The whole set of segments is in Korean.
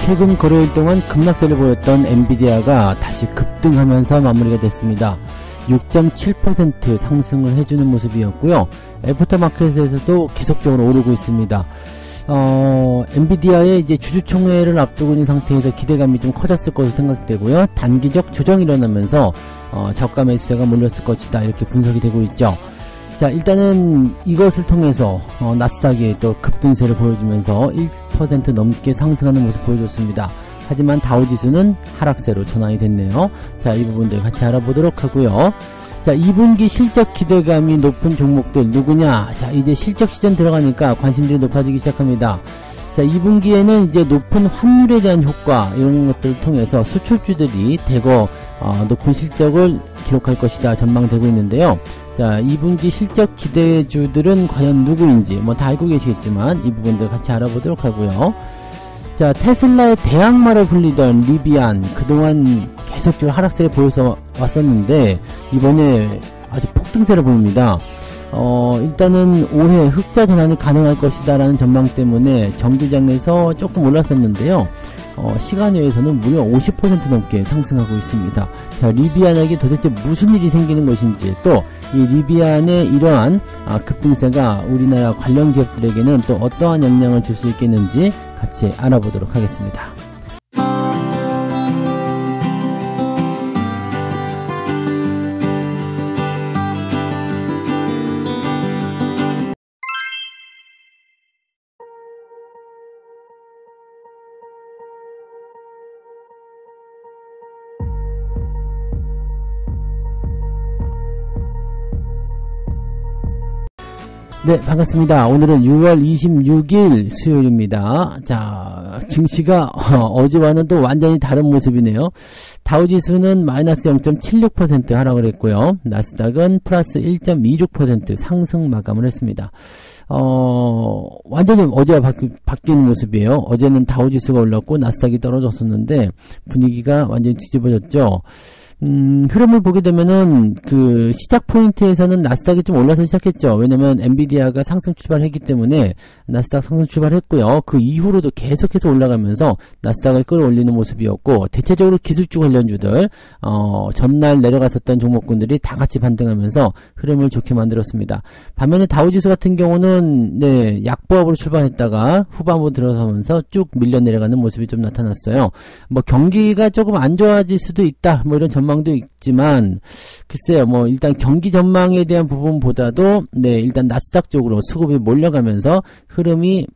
최근 거래일 동안 급락세를 보였던 엔비디아가 다시 급등하면서 마무리가 됐습니다. 6.7% 상승을 해주는 모습이었고요. 애프터마켓에서도 계속적으로 오르고 있습니다. 엔비디아의 이제 주주총회를 앞두고 있는 상태에서 기대감이 좀 커졌을 것으로 생각되고요. 단기적 조정이 일어나면서 저가 매수세가 몰렸을 것이다, 이렇게 분석이 되고 있죠. 자, 일단은 이것을 통해서 나스닥이 또 급등세를 보여주면서 1% 넘게 상승하는 모습 보여줬습니다. 하지만 다우지수는 하락세로 전환이 됐네요. 자, 이 부분들 같이 알아보도록 하고요. 자, 2분기 실적 기대감이 높은 종목들 누구냐? 자, 이제 실적 시즌 들어가니까 관심들이 높아지기 시작합니다. 자, 2분기에는 이제 높은 환율에 대한 효과, 이런 것들을 통해서 수출주들이 대거 높은 실적을 기록할 것이다 전망되고 있는데요. 자, 2분기 실적 기대주들은 과연 누구인지 뭐 다 알고 계시겠지만 이 부분들 같이 알아보도록 하고요. 자, 테슬라의 대항마로 불리던 리비안, 그동안 계속적으로 하락세를 보여서 왔었는데 이번에 아주 폭등세를 보입니다. 일단은 올해 흑자 전환이 가능할 것이다 라는 전망 때문에 정규장에서 조금 올랐었는데요. 시간외에서는 무려 50% 넘게 상승하고 있습니다. 자, 리비안에게 도대체 무슨 일이 생기는 것인지, 또 이 리비안의 이러한 급등세가 우리나라 관련 기업들에게는 또 어떠한 영향을 줄 수 있겠는지 같이 알아보도록 하겠습니다. 네, 반갑습니다. 오늘은 6월 26일 수요일입니다. 자, 증시가 어제와는 또 완전히 다른 모습이네요. 다우지수는 마이너스 0.76% 하락을 했고요. 나스닥은 플러스 1.26% 상승 마감을 했습니다. 완전히 어제와 바뀌는 모습이에요. 어제는 다우지수가 올랐고 나스닥이 떨어졌었는데 분위기가 완전히 뒤집어졌죠. 흐름을 보게 되면은 그 시작 포인트에서는 나스닥이 좀 올라서 시작했죠. 왜냐면 엔비디아가 상승 출발했기 때문에 나스닥 상승 출발했고요. 그 이후로도 계속해서 올라가면서 나스닥을 끌어올리는 모습이었고, 대체적으로 기술주 관련주들 전날 내려갔었던 종목군들이 다 같이 반등하면서 흐름을 좋게 만들었습니다. 반면에 다우지수 같은 경우는 네, 약보합으로 출발했다가 후반부 들어서면서 쭉 밀려 내려가는 모습이 좀 나타났어요. 뭐 경기가 조금 안 좋아질 수도 있다, 뭐 이런 전망도 있지만 글쎄요, 뭐 일단 경기 전망에 대한 부분보다도 네, 일단 나스닥 쪽으로 수급이 몰려가면서 흐름이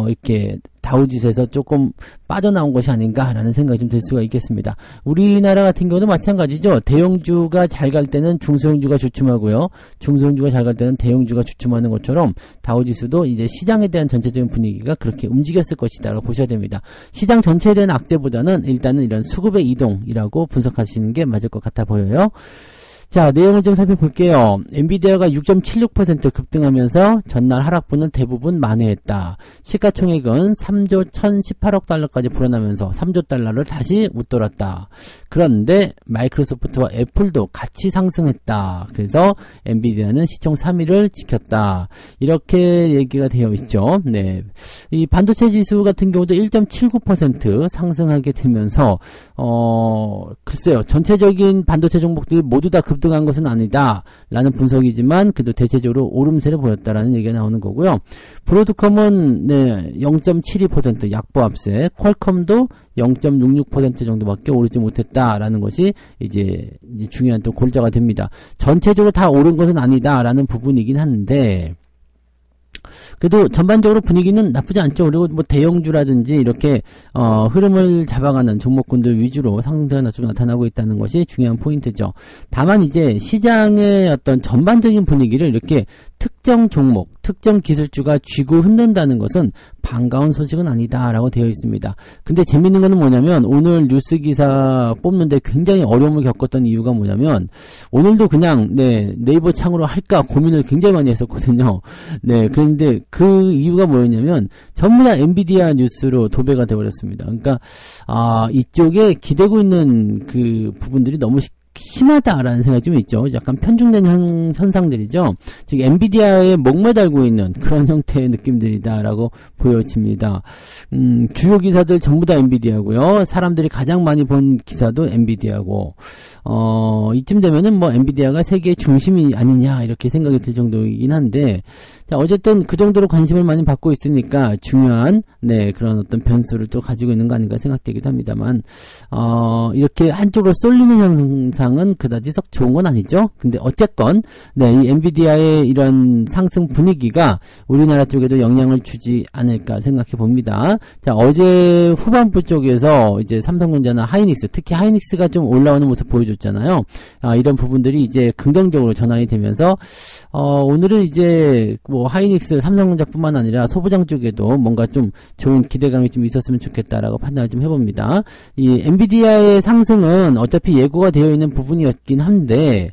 이렇게 다우지수에서 조금 빠져나온 것이 아닌가라는 생각이 좀 들 수가 있겠습니다. 우리나라 같은 경우도 마찬가지죠. 대형주가 잘 갈 때는 중소형주가 주춤하고요. 중소형주가 잘 갈 때는 대형주가 주춤하는 것처럼 다우지수도 이제 시장에 대한 전체적인 분위기가 그렇게 움직였을 것이다 라고 보셔야 됩니다. 시장 전체에 대한 악재보다는 일단은 이런 수급의 이동이라고 분석하시는 게 맞을 것 같아 보여요. 자, 내용을 좀 살펴볼게요. 엔비디아가 6.76% 급등하면서 전날 하락분은 대부분 만회했다. 시가총액은 3조 1018억 달러까지 불어나면서 3조 달러를 다시 웃돌았다. 그런데 마이크로소프트와 애플도 같이 상승했다. 그래서 엔비디아는 시총 3위를 지켰다. 이렇게 얘기가 되어 있죠. 네, 이 반도체 지수 같은 경우도 1.79% 상승하게 되면서 글쎄요, 전체적인 반도체 종목들이 모두 다 급등한 것은 아니다 라는 분석이지만 그래도 대체적으로 오름세를 보였다라는 얘기가 나오는 거고요. 브로드컴은 네, 0.72% 약보합세, 퀄컴도 0.66% 정도밖에 오르지 못했다라는 것이 이제 중요한 또 골자가 됩니다. 전체적으로 다 오른 것은 아니다라는 부분이긴 한데 그래도 전반적으로 분위기는 나쁘지 않죠. 그리고 뭐 대형주라든지 이렇게 흐름을 잡아가는 종목군들 위주로 상승세가 좀 나타나고 있다는 것이 중요한 포인트죠. 다만 이제 시장의 어떤 전반적인 분위기를 이렇게 특정 종목, 특정 기술주가 쥐고 흔든다는 것은 반가운 소식은 아니다라고 되어 있습니다. 근데 재밌는 거는 뭐냐면 오늘 뉴스 기사 뽑는데 굉장히 어려움을 겪었던 이유가 뭐냐면 오늘도 그냥 네, 네이버 창으로 할까 고민을 굉장히 많이 했었거든요. 네, 그런데 그 이유가 뭐였냐면 전부 다 엔비디아 뉴스로 도배가 되어버렸습니다. 그러니까 이쪽에 기대고 있는 그 부분들이 너무 심하다라는 생각이 좀 있죠. 약간 편중된 현상들이죠. 즉 엔비디아에 목매달고 있는 그런 형태의 느낌들이다라고 보여집니다. 주요 기사들 전부 다 엔비디아고요. 사람들이 가장 많이 본 기사도 엔비디아고, 이쯤 되면은 뭐 엔비디아가 세계의 중심이 아니냐 이렇게 생각이 들 정도이긴 한데, 자, 어쨌든 그 정도로 관심을 많이 받고 있으니까 중요한 그런 어떤 변수를 또 가지고 있는 거 아닌가 생각되기도 합니다만, 이렇게 한쪽으로 쏠리는 현상은 그다지 썩 좋은 건 아니죠. 근데 어쨌건 이 엔비디아의 이런 상승 분위기가 우리나라 쪽에도 영향을 주지 않을까 생각해 봅니다. 자, 어제 후반부 쪽에서 이제 삼성전자나 하이닉스, 특히 하이닉스가 좀 올라오는 모습 보여줬잖아요. 이런 부분들이 이제 긍정적으로 전환이 되면서 오늘은 이제 뭐 하이닉스, 삼성전자뿐만 아니라 소부장 쪽에도 뭔가 좀 좋은 기대감이 좀 있었으면 좋겠다라고 판단을 좀 해봅니다. 이 엔비디아의 상승은 어차피 예고가 되어 있는 부분이었긴 한데,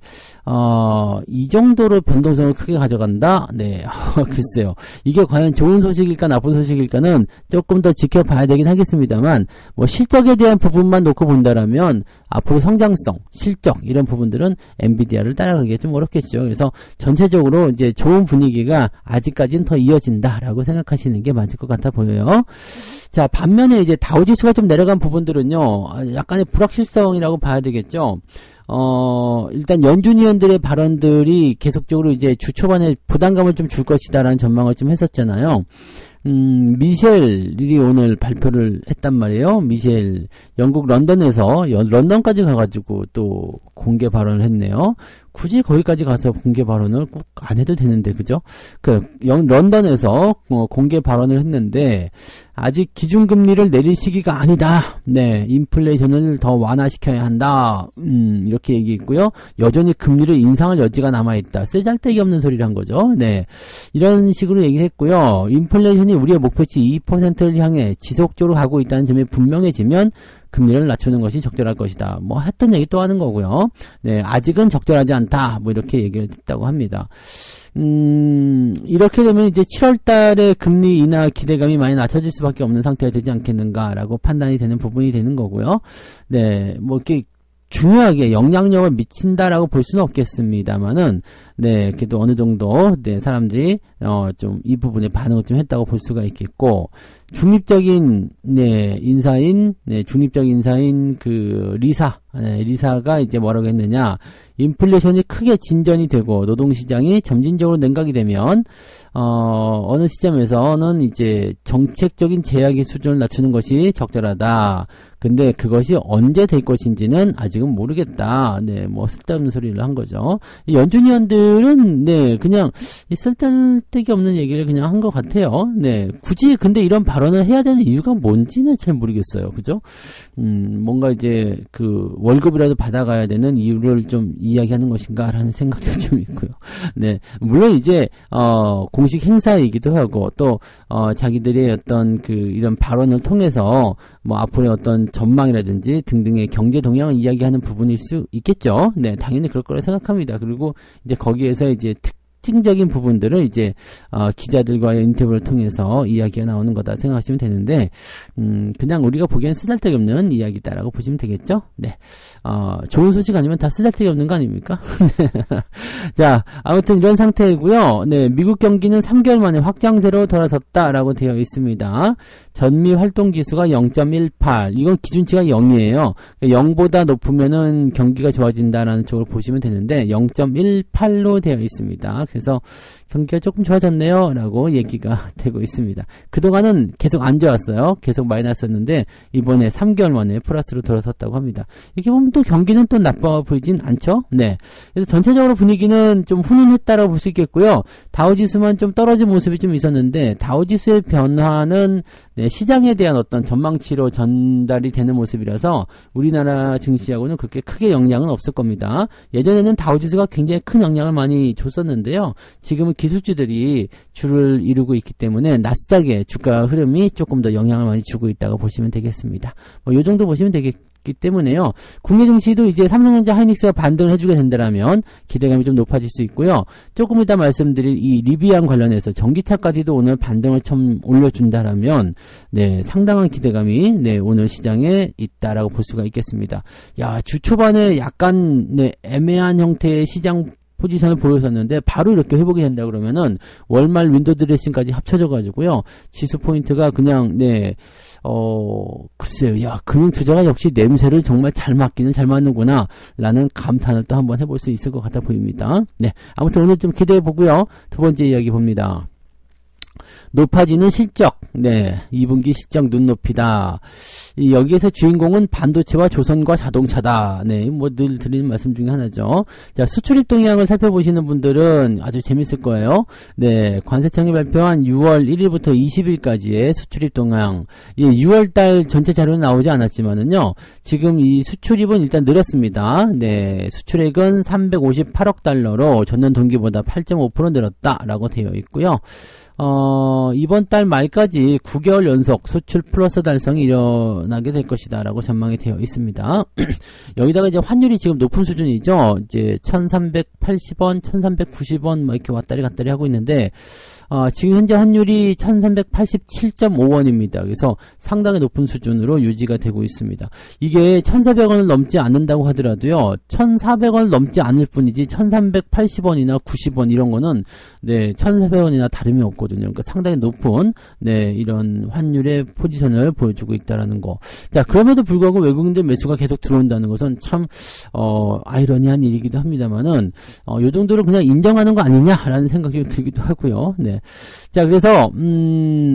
이 정도로 변동성을 크게 가져간다? 글쎄요. 이게 과연 좋은 소식일까 나쁜 소식일까는 조금 더 지켜봐야 되긴 하겠습니다만, 뭐 실적에 대한 부분만 놓고 본다라면 앞으로 성장성, 실적 이런 부분들은 엔비디아를 따라가기가 좀 어렵겠죠. 그래서 전체적으로 이제 좋은 분위기가 아직까지는 더 이어진다라고 생각하시는 게 맞을 것 같아 보여요. 자, 반면에 이제 다우지수가 좀 내려간 부분들은요, 약간의 불확실성이라고 봐야 되겠죠. 일단 연준 위원들의 발언들이 계속적으로 이제 주 초반에 부담감을 좀 줄 것이다라는 전망을 좀 했었잖아요. 미셸이 오늘 발표를 했단 말이에요. 미셸, 영국 런던에서, 런던까지 가가지고 또 공개 발언을 했네요. 굳이 거기까지 가서 공개 발언을 꼭 안 해도 되는데, 그죠? 런던에서 공개 발언을 했는데, 아직 기준금리를 내릴 시기가 아니다. 인플레이션을 더 완화시켜야 한다. 이렇게 얘기했고요. 여전히 금리를 인상할 여지가 남아있다. 쓰잘데기 없는 소리를 한 거죠. 이런 식으로 얘기를 했고요. 인플레이션이 우리의 목표치 2%를 향해 지속적으로 가고 있다는 점이 분명해지면 금리를 낮추는 것이 적절할 것이다. 뭐 했던 얘기 또 하는 거고요. 아직은 적절하지 않다. 뭐 이렇게 얘기를 했다고 합니다. 이렇게 되면 이제 7월 달에 금리 인하 기대감이 많이 낮춰질 수밖에 없는 상태가 되지 않겠는가라고 판단이 되는 부분이 되는 거고요. 뭐 이렇게 중요하게 영향력을 미친다라고 볼 수는 없겠습니다만은, 그래도 어느 정도, 사람들이, 좀 이 부분에 반응을 좀 했다고 볼 수가 있겠고, 중립적인, 중립적 인사인 리사가 이제 뭐라고 했느냐, 인플레이션이 크게 진전이 되고, 노동시장이 점진적으로 냉각이 되면, 어느 시점에서는 이제 정책적인 제약의 수준을 낮추는 것이 적절하다. 근데 그것이 언제 될 것인지는 아직은 모르겠다. 뭐 쓸데없는 소리를 한 거죠. 연준 위원들은 그냥 쓸데기 없는 얘기를 그냥 한 것 같아요. 굳이 근데 이런 발언을 해야 되는 이유가 뭔지는 잘 모르겠어요. 그죠? 뭔가 이제 그 월급이라도 받아가야 되는 이유를 좀 이야기하는 것인가라는 생각도 좀 있고요. 물론 이제 공식 행사이기도 하고 또 자기들의 어떤 그 이런 발언을 통해서 뭐 앞으로의 어떤 전망이라든지 등등의 경제 동향을 이야기하는 부분일 수 있겠죠. 당연히 그럴 거라 생각합니다. 그리고 이제 거기에서 이제 특징적인 부분들을 이제 기자들과의 인터뷰를 통해서 이야기가 나오는 거다 생각하시면 되는데, 그냥 우리가 보기엔 쓰잘데기 없는 이야기다라고 보시면 되겠죠. 좋은 소식 아니면 다 쓰잘데기 없는 거 아닙니까? 자, 아무튼 이런 상태이고요. 미국 경기는 3개월 만에 확장세로 돌아섰다라고 되어 있습니다. 전미 활동 지수가 0.18. 이건 기준치가 0이에요. 0보다 높으면은 경기가 좋아진다라는 쪽으로 보시면 되는데 0.18로 되어 있습니다. 그래서 경기가 조금 좋아졌네요 라고 얘기가 되고 있습니다. 그동안은 계속 안 좋았어요. 계속 마이너스였는데 이번에 3개월 만에 플러스로 돌아섰다고 합니다. 이렇게 보면 또 경기는 또 나빠 보이진 않죠. 그래서 전체적으로 분위기는 좀 훈훈했다라고 볼 수 있겠고요. 다우지수만 좀 떨어진 모습이 좀 있었는데 다우지수의 변화는 시장에 대한 어떤 전망치로 전달이 되는 모습이라서 우리나라 증시하고는 그렇게 크게 영향은 없을 겁니다. 예전에는 다우지수가 굉장히 큰 영향을 많이 줬었는데요. 지금은 기술주들이 주를 이루고 있기 때문에 나스닥의 주가 흐름이 조금 더 영향을 많이 주고 있다고 보시면 되겠습니다. 뭐 이 정도 보시면 되겠고요. 있기 때문에요. 국내 증시도 이제 삼성전자, 하이닉스가 반등을 해주게 된다면 기대감이 좀 높아질 수 있고요. 조금 이따 말씀드릴 이 리비안 관련해서 전기차까지도 오늘 반등을 좀 올려준다라면 네, 상당한 기대감이 네, 오늘 시장에 있다라고 볼 수가 있겠습니다. 야, 주 초반에 약간 네, 애매한 형태의 시장 포지션을 보였었는데 바로 이렇게 회복이 된다 그러면은 월말 윈도우 드레싱까지 합쳐져 가지고요. 지수 포인트가 그냥 네, 글쎄요. 야, 금융 투자가 역시 냄새를 정말 잘 맡기는 잘 맡는구나 라는 감탄을 또 한번 해볼 수 있을 것 같아 보입니다. 네, 아무튼 오늘 좀 기대해 보고요. 두 번째 이야기 봅니다. 높아지는 실적. 네, 2분기 실적 눈높이다. 여기에서 주인공은 반도체와 조선과 자동차다. 네, 뭐 늘 드리는 말씀 중에 하나죠. 자, 수출입 동향을 살펴보시는 분들은 아주 재밌을 거예요. 네, 관세청이 발표한 6월 1일부터 20일까지의 수출입 동향. 예, 6월달 전체 자료는 나오지 않았지만은요, 지금 이 수출입은 일단 늘었습니다. 네, 수출액은 358억 달러로 전년 동기보다 8.5% 늘었다라고 되어 있고요. 이번 달 말까지 9개월 연속 수출 플러스 달성이 일어나게 될 것이다 라고 전망이 되어 있습니다. 여기다가 이제 환율이 지금 높은 수준이죠. 이제 1380원, 1390원 뭐 이렇게 왔다리 갔다리 하고 있는데 지금 현재 환율이 1387.5원입니다. 그래서 상당히 높은 수준으로 유지가 되고 있습니다. 이게 1400원을 넘지 않는다고 하더라도요. 1400원을 넘지 않을 뿐이지 1380원이나 90원 이런 거는 네, 1400원이나 다름이 없거든요. 그러니까 상당히 높은 네, 이런 환율의 포지션을 보여주고 있다라는 거. 자, 그럼에도 불구하고 외국인들 매수가 계속 들어온다는 것은 참 아이러니한 일이기도 합니다만은 요 정도로 그냥 인정하는 거 아니냐라는 생각이 들기도 하고요. 네. 자, 그래서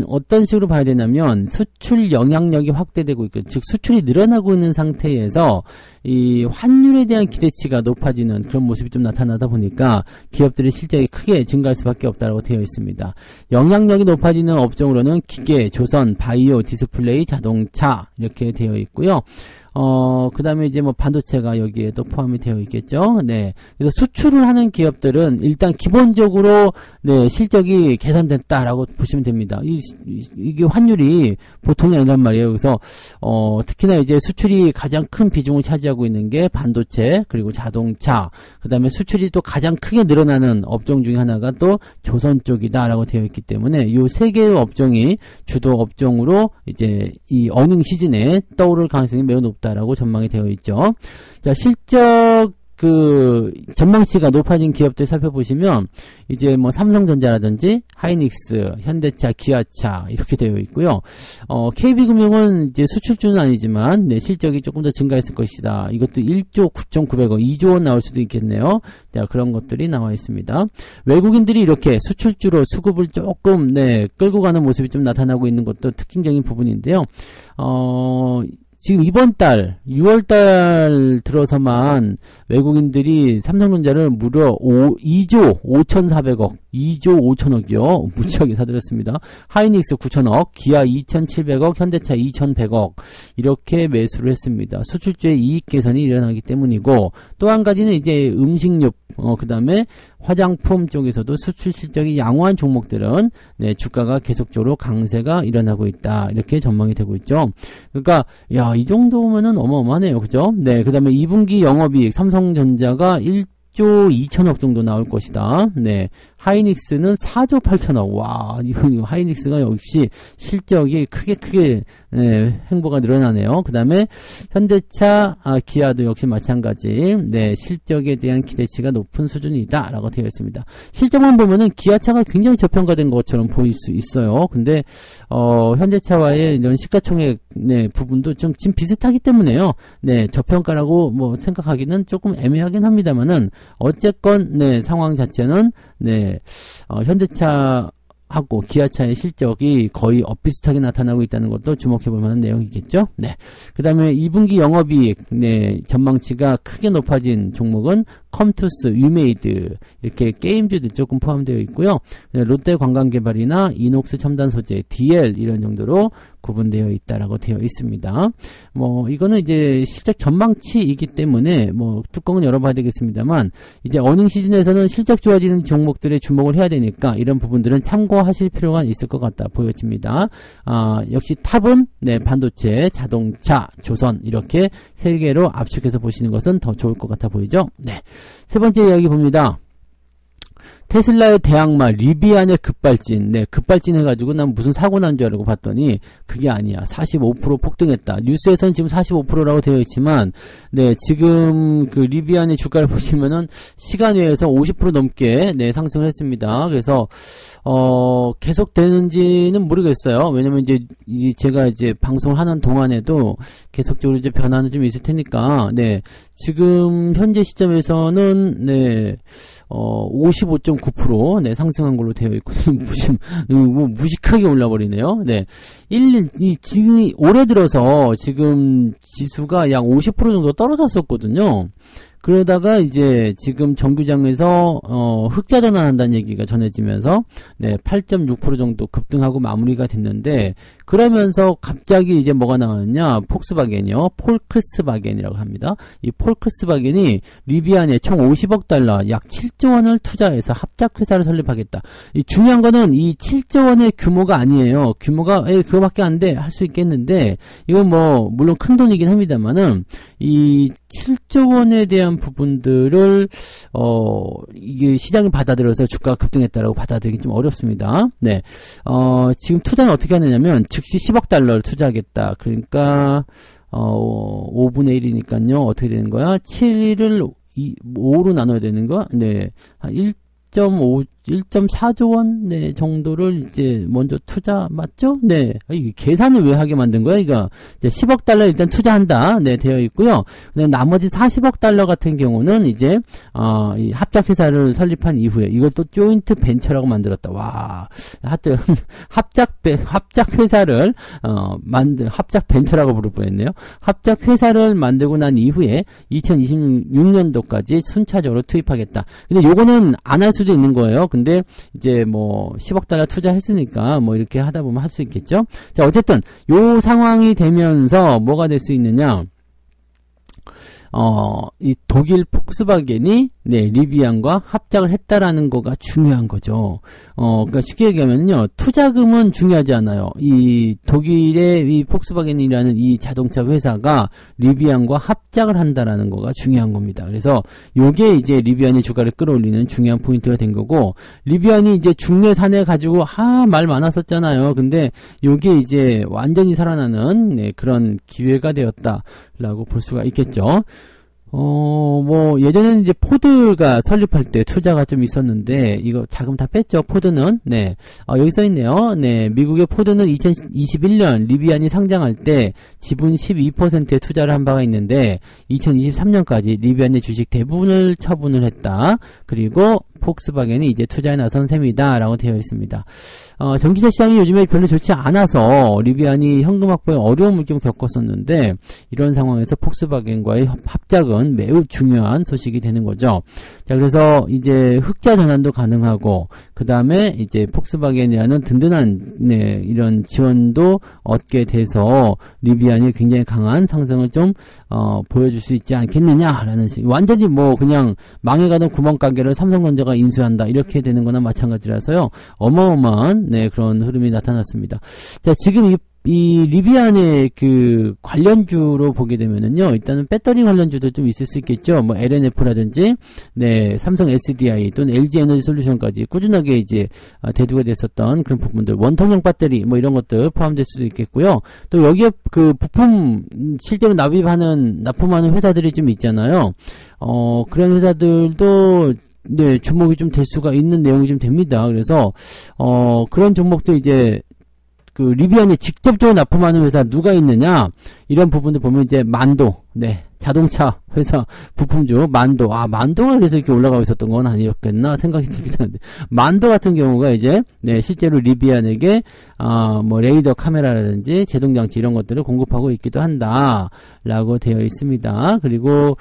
어떤 식으로 봐야 되냐면 수출 영향력이 확대되고 있고, 즉 수출이 늘어나고 있는 상태에서 이 환율에 대한 기대치가 높아지는 그런 모습이 좀 나타나다 보니까 기업들의 실적이 크게 증가할 수밖에 없다고 되어 있습니다. 영향력이 높아지는 업종으로는 기계, 조선, 바이오, 디스플레이, 자동차 이렇게 되어 있고요. 그 다음에 이제 뭐 반도체가 여기에 또 포함이 되어 있겠죠. 네. 그래서 수출을 하는 기업들은 일단 기본적으로 네, 실적이 개선됐다라고 보시면 됩니다. 이게 환율이 보통이 아니란 말이에요. 그래서, 특히나 이제 수출이 가장 큰 비중을 차지하고 있는 게 반도체, 그리고 자동차, 그 다음에 수출이 또 가장 크게 늘어나는 업종 중에 하나가 또 조선 쪽이다라고 되어 있기 때문에 요 세 개의 업종이 주도 업종으로 이제 이 어닝 시즌에 떠오를 가능성이 매우 높다라고 전망이 되어 있죠. 자, 실적 전망치가 높아진 기업들 살펴보시면, 이제 뭐 삼성전자라든지, 하이닉스, 현대차, 기아차, 이렇게 되어 있고요. KB금융은 이제 수출주는 아니지만, 네, 실적이 조금 더 증가했을 것이다. 이것도 1조 9,900억, 2조 원 나올 수도 있겠네요. 네, 그런 것들이 나와 있습니다. 외국인들이 이렇게 수출주로 수급을 조금, 네, 끌고 가는 모습이 좀 나타나고 있는 것도 특징적인 부분인데요. 지금 이번 달 6월달 들어서만 외국인들이 삼성전자를 무려 2조 5,400억 2조 5천억이요. 무지하게 사들였습니다. 하이닉스 9천억, 기아 2,700억, 현대차 2,100억 이렇게 매수를 했습니다. 수출주의 이익 개선이 일어나기 때문이고, 또 한 가지는 이제 음식료, 그 다음에 화장품 쪽에서도 수출 실적이 양호한 종목들은 네, 주가가 계속적으로 강세가 일어나고 있다. 이렇게 전망이 되고 있죠. 그러니까 야, 이 정도면은 어마어마하네요. 그죠? 네, 그 다음에 2분기 영업이익 삼성전자가 1조 2천억 정도 나올 것이다. 네. 하이닉스는 4조 8천억. 와, 이거 하이닉스가 역시 실적이 크게 네, 횡보가 늘어나네요. 그 다음에 현대차, 기아도 역시 마찬가지. 네, 실적에 대한 기대치가 높은 수준이다 라고 되어 있습니다. 실적만 보면은 기아차가 굉장히 저평가된 것처럼 보일 수 있어요. 근데 현대차와의 이런 시가총액 네, 부분도 좀 지금 비슷하기 때문에요. 네, 저평가라고 뭐 생각하기는 조금 애매하긴 합니다만은 어쨌건 네, 상황 자체는 네, 현대차하고 기아차의 실적이 거의 엇비슷하게 나타나고 있다는 것도 주목해볼 만한 내용이겠죠. 네. 그 다음에 2분기 영업이익, 네, 전망치가 크게 높아진 종목은 컴투스, 유메이드, 이렇게 게임주도 조금 포함되어 있고요. 롯데관광개발이나 이녹스 첨단소재, DL 이런 정도로 구분되어 있다라고 되어 있습니다. 뭐 이거는 이제 실적 전망치이기 때문에 뭐 뚜껑은 열어봐야 되겠습니다만, 이제 어닝 시즌에서는 실적 좋아지는 종목들에 주목을 해야 되니까 이런 부분들은 참고 참고하실 필요가 있을 것 같다 보여집니다. 역시 탑은 네, 반도체, 자동차, 조선 이렇게 세 개로 압축해서 보시는 것은 더 좋을 것 같아 보이죠? 네. 세 번째 이야기 봅니다. 테슬라의 대항마 리비안의 급발진. 네, 급발진 해가지고 난 무슨 사고 난 줄 알고 봤더니 그게 아니야. 45% 폭등했다. 뉴스에서는 지금 45%라고 되어 있지만, 네, 지금 그 리비안의 주가를 보시면은 시간 외에서 50% 넘게 네, 상승을 했습니다. 그래서 계속 되는지는 모르겠어요. 왜냐면 이제 제가 이제 방송을 하는 동안에도 계속적으로 이제 변화는 좀 있을 테니까, 네, 지금 현재 시점에서는 네. 55.9% 네, 상승한 걸로 되어 있고, 무식하게 올라버리네요. 네. 지금, 올해 들어서 지금 지수가 약 50% 정도 떨어졌었거든요. 그러다가 이제 지금 정규장에서 흑자 전환한다는 얘기가 전해지면서 네, 8.6% 정도 급등하고 마무리가 됐는데, 그러면서 갑자기 이제 뭐가 나왔냐? 폭스바겐이요. 폴크스바겐이라고 합니다. 이 폴크스바겐이 리비안에 총 50억 달러, 약 7조 원을 투자해서 합작회사를 설립하겠다. 이 중요한 거는 이 7조 원의 규모가 아니에요. 규모가 그거밖에 안 돼. 할 수 있겠는데, 이건 뭐 물론 큰 돈이긴 합니다만은 이 7조 원에 대한 부분들을 이게 시장이 받아들여서 주가가 급등했다라고 받아들이기 좀 어렵습니다. 네. 지금 투자는 어떻게 하느냐면 즉시 10억 달러를 투자하겠다. 그러니까 5분의 1이니까요. 어떻게 되는 거야? 7을 5로 나눠야 되는 거야? 네. 한 1.4조 원, 네, 정도를 이제 먼저 투자, 맞죠? 네. 이 계산을 왜 하게 만든 거야? 이거, 이제 10억 달러 일단 투자한다. 네, 되어 있고요. 나머지 40억 달러 같은 경우는 이제, 이 합작회사를 설립한 이후에 이걸 또 조인트 벤처라고 만들었다. 와. 하여튼, 합작회사를, 합작 벤처라고 부를 뻔했네요. 합작회사를 만들고 난 이후에 2026년도까지 순차적으로 투입하겠다. 근데 요거는 안 할 수도 있는 거예요. 근데 이제 뭐 10억 달러 투자했으니까 뭐 이렇게 하다 보면 할 수 있겠죠. 자, 어쨌든 요 상황이 되면서 뭐가 될 수 있느냐? 이 독일 폭스바겐이 네, 리비안과 합작을 했다라는 거가 중요한 거죠. 그러니까 쉽게 얘기하면요, 투자금은 중요하지 않아요. 이 독일의 이 폭스바겐이라는 이 자동차 회사가 리비안과 합작을 한다라는 거가 중요한 겁니다. 그래서 요게 이제 리비안의 주가를 끌어올리는 중요한 포인트가 된 거고, 리비안이 이제 중내 산해 가지고 말 많았었잖아요. 근데 요게 이제 완전히 살아나는 네, 그런 기회가 되었다라고 볼 수가 있겠죠. 뭐, 예전에는 이제 포드가 설립할 때 투자가 좀 있었는데, 이거 자금 다 뺐죠, 포드는. 네. 여기 써있네요. 네. 미국의 포드는 2021년 리비안이 상장할 때 지분 12%의 투자를 한 바가 있는데, 2023년까지 리비안의 주식 대부분을 처분을 했다. 그리고 폭스바겐이 이제 투자에 나선 셈이다 라고 되어 있습니다. 전기차 시장이 요즘에 별로 좋지 않아서 리비안이 현금 확보에 어려움을 좀 겪었었는데, 이런 상황에서 폭스바겐과의 합작은 매우 중요한 소식이 되는 거죠. 자, 그래서 이제 흑자 전환도 가능하고, 그 다음에 이제 폭스바겐이라는 든든한 네, 이런 지원도 얻게 돼서 리비안이 굉장히 강한 상승을 좀 보여줄 수 있지 않겠느냐라는 완전히 뭐 그냥 망해가던 구멍가게를 삼성전자가 인수한다 이렇게 되는 거나 마찬가지라서요, 어마어마한 네, 그런 흐름이 나타났습니다. 자, 지금 이 리비안의 그 관련주로 보게 되면은요, 일단은 배터리 관련주도 좀 있을 수 있겠죠. 뭐 LNF라든지 네, 삼성 SDI 또는 LG 에너지 솔루션까지 꾸준하게 이제 대두가 됐었던 그런 부분들, 원통형 배터리 뭐 이런 것들 포함될 수도 있겠고요. 또 여기에 그 부품 실제로 납품하는 회사들이 좀 있잖아요. 그런 회사들도 네, 주목이 좀 될 수가 있는 내용이 좀 됩니다. 그래서 그런 종목도 이제 그 리비안에 직접적으로 납품하는 회사 누가 있느냐, 이런 부분들 보면 이제 만도, 네, 자동차 회사 부품주 만도가 그래서 이렇게 올라가고 있었던 건 아니었겠나 생각이 들기도 하는데, 만도 같은 경우가 이제 네, 실제로 리비안에게 뭐 레이더 카메라라든지 제동 장치 이런 것들을 공급하고 있기도 한다라고 되어 있습니다. 그리고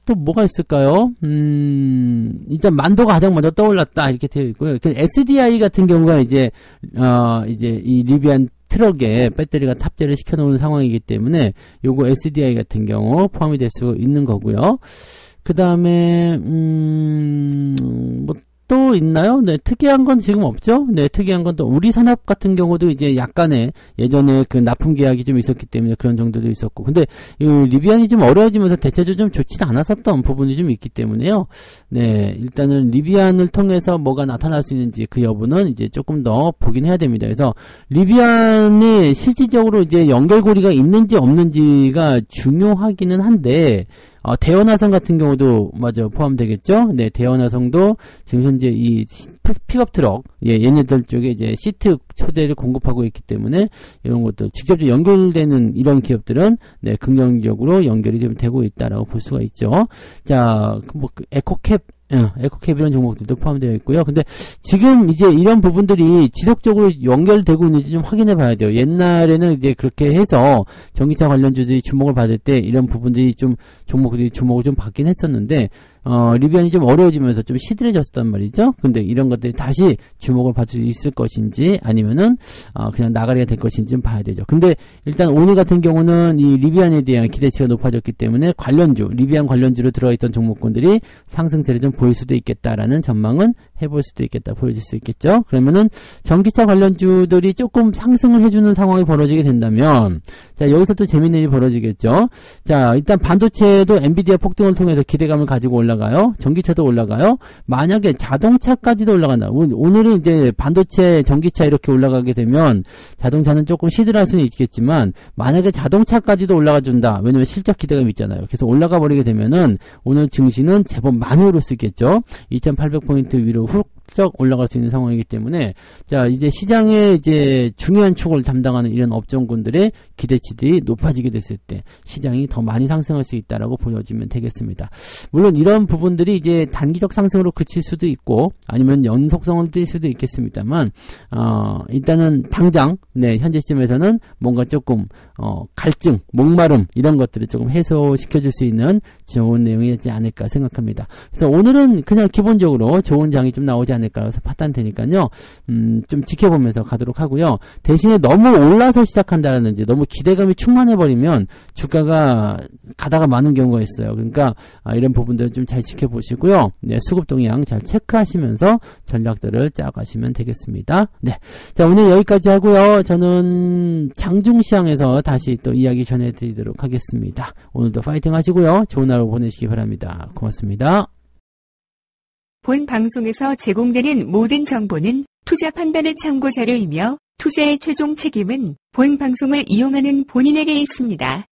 또 뭐가 있을까요? 일단 만도가 가장 먼저 떠올랐다 이렇게 되어 있고요. SDI 같은 경우가 이제 이 리비안 트럭에 배터리가 탑재를 시켜놓은 상황이기 때문에 요거 SDI 같은 경우 포함이 될 수 있는 거고요. 그 다음에 뭐 또 있나요? 네, 특이한 건 지금 없죠? 네, 특이한 건 또 우리 산업 같은 경우도 이제 약간의 예전에 그 납품 계약이 좀 있었기 때문에 그런 정도도 있었고. 근데 이 리비안이 좀 어려워지면서 대체적으로 좀 좋지 않았었던 부분이 좀 있기 때문에요. 네, 일단은 리비안을 통해서 뭐가 나타날 수 있는지 그 여부는 이제 조금 더 보긴 해야 됩니다. 그래서 리비안이 실질적으로 이제 연결고리가 있는지 없는지가 중요하기는 한데, 대연화성 같은 경우도 맞아 포함되겠죠. 네, 대연화성도 지금 현재 이 픽업 트럭, 얘네들 쪽에 이제 시트 초대를 공급하고 있기 때문에 이런 것도 직접 연결되는 이런 기업들은 네, 긍정적으로 연결이 좀 되고 있다라고 볼 수가 있죠. 자, 뭐 에코캡 이런 종목들도 포함되어 있고요. 근데 지금 이제 이런 부분들이 지속적으로 연결되고 있는지 좀 확인해 봐야 돼요. 옛날에는 이제 그렇게 해서 전기차 관련주들이 주목을 받을 때 이런 부분들이 좀 종목들이 주목을 좀 받긴 했었는데, 리비안이 좀 어려워지면서 좀 시들해졌단 말이죠. 근데 이런 것들이 다시 주목을 받을 수 있을 것인지 아니면은 그냥 나가리가 될 것인지 좀 봐야 되죠. 근데 일단 오늘 같은 경우는 이 리비안에 대한 기대치가 높아졌기 때문에 리비안 관련주로 들어있던 종목군들이 상승세를 좀 보일 수도 있겠다라는 전망은 해볼 수도 있겠다, 보여질 수 있겠죠. 그러면은 전기차 관련주들이 조금 상승을 해주는 상황이 벌어지게 된다면, 자, 여기서 또 재밌는 일이 벌어지겠죠. 자, 일단 반도체도 엔비디아 폭등을 통해서 기대감을 가지고 올라가요. 전기차도 올라가요. 만약에 자동차까지도 올라간다. 오늘은 이제 반도체, 전기차 이렇게 올라가게 되면 자동차는 조금 시들할 수는 있겠지만, 만약에 자동차까지도 올라가 준다. 왜냐면 실적 기대감이 있잖아요. 그래서 올라가 버리게 되면은 오늘 증시는 제법 많이 오를 수 있겠죠. 2800포인트 위로 훌쩍 올라갈 수 있는 상황이기 때문에, 자, 이제 시장의 이제 중요한 축을 담당하는 이런 업종군들의 기대치들이 높아지게 됐을 때 시장이 더 많이 상승할 수 있다라고 보여지면 되겠습니다. 물론 이런 부분들이 이제 단기적 상승으로 그칠 수도 있고 아니면 연속성을 띌 수도 있겠습니다만, 일단은 당장 네, 현재 시점에서는 뭔가 조금 갈증, 목마름 이런 것들을 조금 해소시켜 줄 수 있는 좋은 내용이지 않을까 생각합니다. 그래서 오늘은 그냥 기본적으로 좋은 장이 좀 나오지 않을까 해서 판단되니까요. 좀 지켜보면서 가도록 하고요. 대신에 너무 올라서 시작한다라든지 너무 기대감이 충만해버리면 주가가 가다가 마는 경우가 있어요. 그러니까 이런 부분들을 좀 잘 지켜보시고요. 네, 수급 동향 잘 체크하시면서 전략들을 짜가시면 되겠습니다. 네, 자, 오늘 여기까지 하고요. 저는 장중시장에서 다시 또 이야기 전해드리도록 하겠습니다. 오늘도 파이팅 하시고요. 좋은 하루 보내시기 바랍니다. 고맙습니다. 본 방송에서 제공되는 모든 정보는 투자 판단의 참고 자료이며 투자의 최종 책임은 본 방송을 이용하는 본인에게 있습니다.